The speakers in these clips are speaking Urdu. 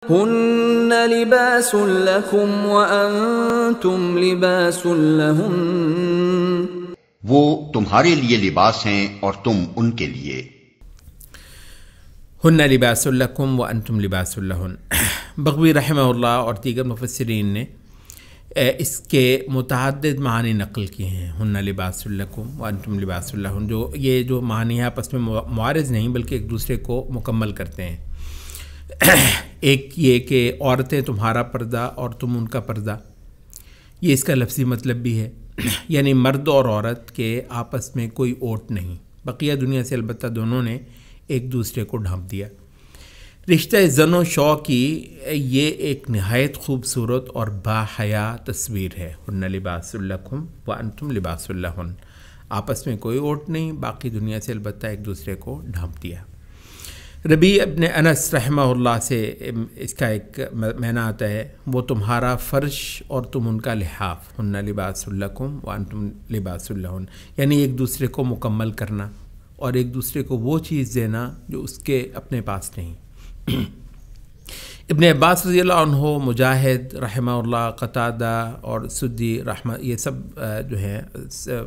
هن لباس لكم وأنتم لباس لهن، وہ تمہارے لیے لباس ہیں اور تم ان کے لیے۔ ہن لباس لکم وانتم لباس لہن۔ بغوی رحمہ اللہ اور دیگر مفسرین نے اس کے متعدد معنی نقل کیے ہیں۔ ہن لباس لکم وانتم لباس لہن، جو معنی ہے آپس میں معارض نہیں بلکہ ایک دوسرے کو مکمل کرتے ہیں۔ ایک یہ کہ عورتیں تمہارا پردہ اور تم ان کا پردہ، یہ اس کا لفظی مطلب بھی ہے، یعنی مرد اور عورت کے آپس میں کوئی اوٹ نہیں، بقیہ دنیا سے البتہ دونوں نے ایک دوسرے کو ڈھانپ دیا۔ رشتہ زن و شو کی یہ ایک نہایت خوبصورت اور باحیا تصویر ہے۔ ہن لباس لکم وانتم لباس لہن، آپس میں کوئی اوٹ نہیں، باقی دنیا سے البتہ ایک دوسرے کو ڈھانپ دیا۔ ربیع ابن انس رحمہ اللہ سے اس کا ایک معنی آتا ہے، وہ تمہارا فرش اور تم ان کا لحاف۔ ہن لباس لکم وانتم لباس لہن، یعنی ایک دوسرے کو مکمل کرنا اور ایک دوسرے کو وہ چیز دینا جو اس کے اپنے پاس نہیں۔ ابن عباس رضی اللہ عنہ، مجاہد رحمہ اللہ، قتادہ اور سدی رحمہ، یہ سب جو ہیں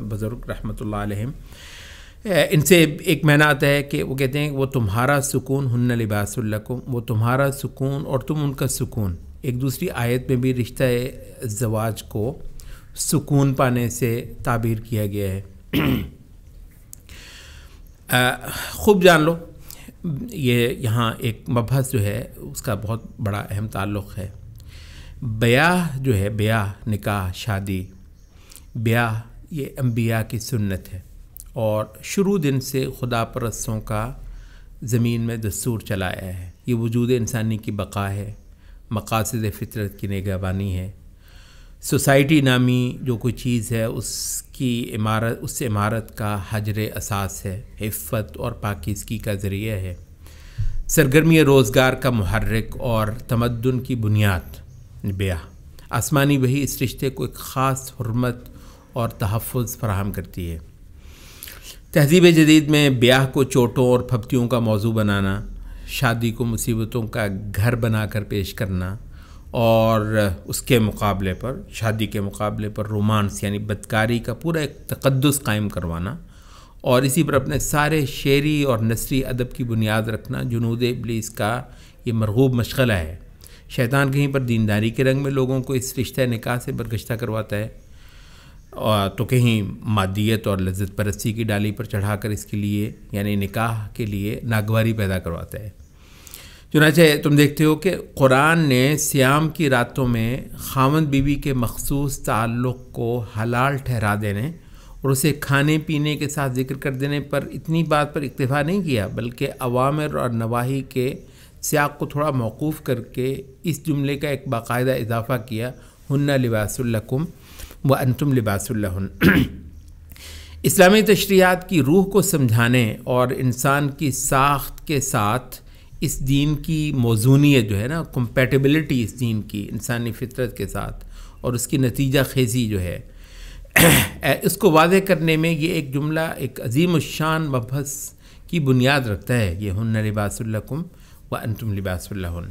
بزرگ رحمۃ اللہ علیہم، ان سے ایک معنی آتا ہے کہ وہ کہتے ہیں کہ وہ تمہارا سکون، ہن لباس لکم، وہ تمہارا سکون اور تم ان کا سکون۔ ایک دوسری آیت میں بھی رشتہ زواج کو سکون پانے سے تعبیر کیا گیا ہے۔ خوب جان لو، یہ یہاں ایک مبحث جو ہے اس کا بہت بڑا اہم تعلق ہے۔ بیاہ جو ہے، بیاہ نکاح شادی، بیاہ یہ انبیاء کی سنت ہے اور شروع دن سے خدا پرستوں کا زمین میں دستور چلایا ہے۔ یہ وجود انسانی کی بقا ہے، مقاصد فطرت کی نگہبانی ہے۔ سوسائٹی نامی جو کوئی چیز ہے اس کی عمارت، اس عمارت کا حجر اساس ہے، عفت اور پاکیزگی کا ذریعہ ہے، سرگرمی روزگار کا محرک اور تمدن کی بنیاد۔ بیاہ آسمانی وحی اس رشتے کو ایک خاص حرمت اور تحفظ فراہم کرتی ہے۔ تہذیب جدید میں بیاہ کو چوٹوں اور پھپتیوں کا موضوع بنانا، شادی کو مصیبتوں کا گھر بنا کر پیش کرنا اور اس کے مقابلے پر، شادی کے مقابلے پر رومانس یعنی بدکاری کا پورا ایک تقدس قائم کروانا اور اسی پر اپنے سارے شعری اور نثری ادب کی بنیاد رکھنا جنود ابلیس کا یہ مرغوب مشغلہ ہے۔ شیطان کہیں پر دینداری کے رنگ میں لوگوں کو اس رشتہ نکاح سے برگشتہ کرواتا ہے تو کہیں مادیت اور لذت پرستی کی ڈالی پر چڑھا کر اس کے لیے یعنی نکاح کے لیے ناگواری پیدا کرواتا ہے۔ چنانچہ تم دیکھتے ہو کہ قرآن نے صیام کی راتوں میں خاوند بیوی کے مخصوص تعلق کو حلال ٹھہرا دینے اور اسے کھانے پینے کے ساتھ ذکر کر دینے پر اتنی بات پر اکتفا نہیں کیا، بلکہ اوامر اور نواہی کے سیاق کو تھوڑا موقوف کر کے اس جملے کا ایک باقاعدہ اضافہ کیا، ہن لباس لکم وانتم لباس لہن۔ اسلامی تشریعات کی روح کو سمجھانے اور انسان کی ساخت کے ساتھ اس دین کی موزونیت جو ہے نا، کمپیٹیبلٹی اس دین کی انسانی فطرت کے ساتھ اور اس کی نتیجہ خیزی جو ہے، اس کو واضح کرنے میں یہ ایک جملہ ایک عظیم الشان مبحث کی بنیاد رکھتا ہے، یہ ہن لباس لکم وانتم لباس لہن۔